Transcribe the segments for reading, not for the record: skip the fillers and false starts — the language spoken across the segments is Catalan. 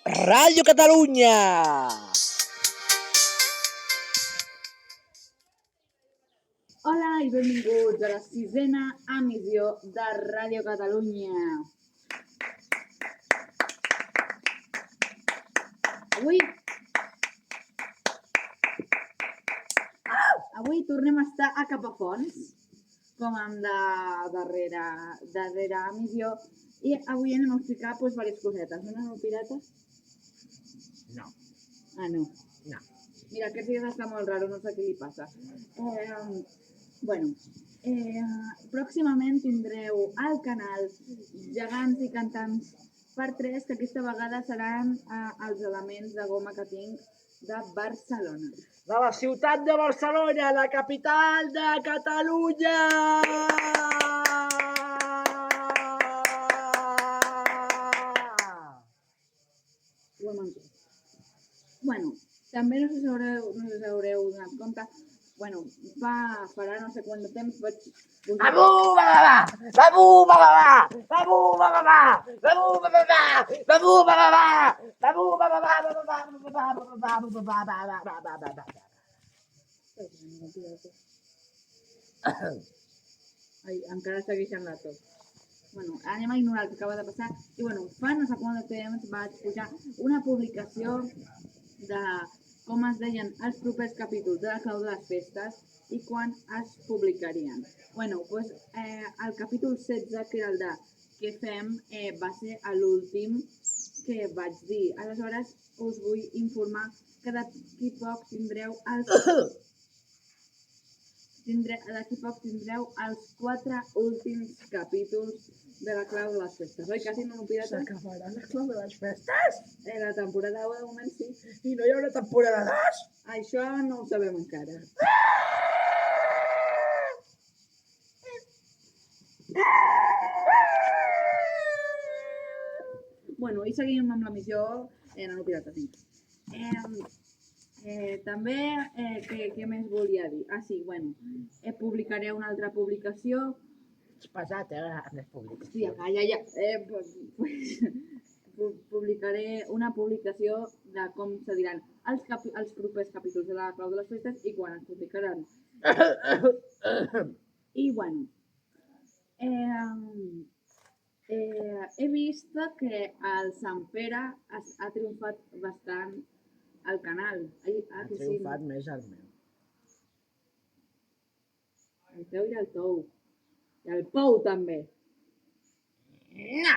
Ràdio Catalunya! Hola i benvinguts a la 6ª emissió de Ràdio Catalunya. Avui tornem a estar a Capafonts, com en la darrera emissió, i avui anem a explicar diverses cosetes. No, pirates? No. Ah, no. No. Mira, aquest dia està molt raro, no sé què li passa. Pròximament tindreu al canal Gegants i Cantants per 3, que aquesta vegada seran els elements de goma que tinc de Barcelona. De la ciutat de Barcelona, la capital de Catalunya! Ho hem entès. Bueno, també no us haureu donat compte, farà no sé quant de temps vaig posar... Ai, encara segueixen la tos. Anem a ignorar el que acaba de passar. I fa no sé quant de temps vaig pujar una publicació de com es deien els propers capítols de la Clau de les Festes i quan es publicarien. El capítol 16, que era el de què fem, va ser l'últim que vaig dir. Aleshores, us vull informar que d'aquí poc tindreu els 4 últims capítols de la Clau de les Festes. Oi, quasi no m'ho pirates? S'acabarà la Clau de les Festes? La temporada 1 de moment sí. I no hi haurà temporada 2? Això no ho sabem encara. I seguim amb la missió Nano Pirata 5. També, què més volia dir? Publicaré una altra publicació. És pesat, les publicacions. Hòstia, calla. Publicaré una publicació de com se diran els propers capítols de la Clau de les Festes i quan es publicaran. He vist que el Sant Pere ha triomfat bastant al canal. Ha triomfat més el meu. El teu i el tou. I el pou també. No!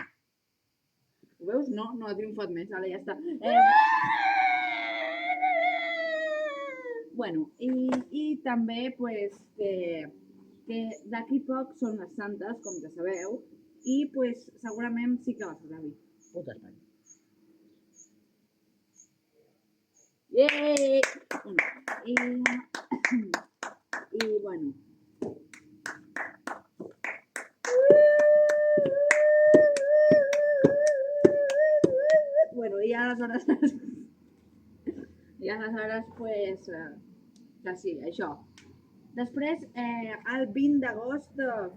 Ho veus? No ha triomfat més. Ara ja està. I també que d'aquí poc són les santes, com ja sabeu, i segurament sí que va ser l'avi. Puta Espanya. I aleshores, que sí, això. Després, el 20 d'agost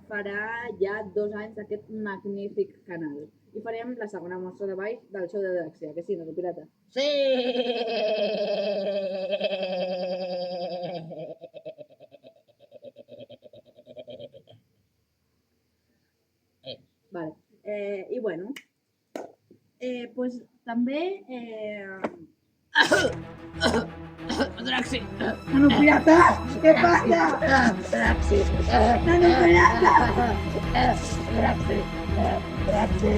farà ja 2 anys d'aquest magnífic canal. I farem la segona mostra de ball del show de Dràxia, que sí, Nano Pirata? Sí! Vale. També... Draxi! Nano Pirata! Què passa? Draxi! Nano Pirata! Draxi! Draxi!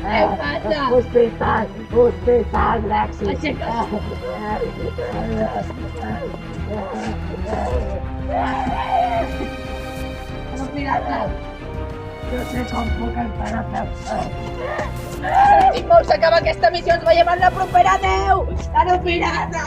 Què passa? Hospital, Draxi! Aixeca't! Nano Pirata! No sé com puc encara fer. I molt s'acaba aquesta missió, ens veiem en la propera. Adéu! Nano Pirata!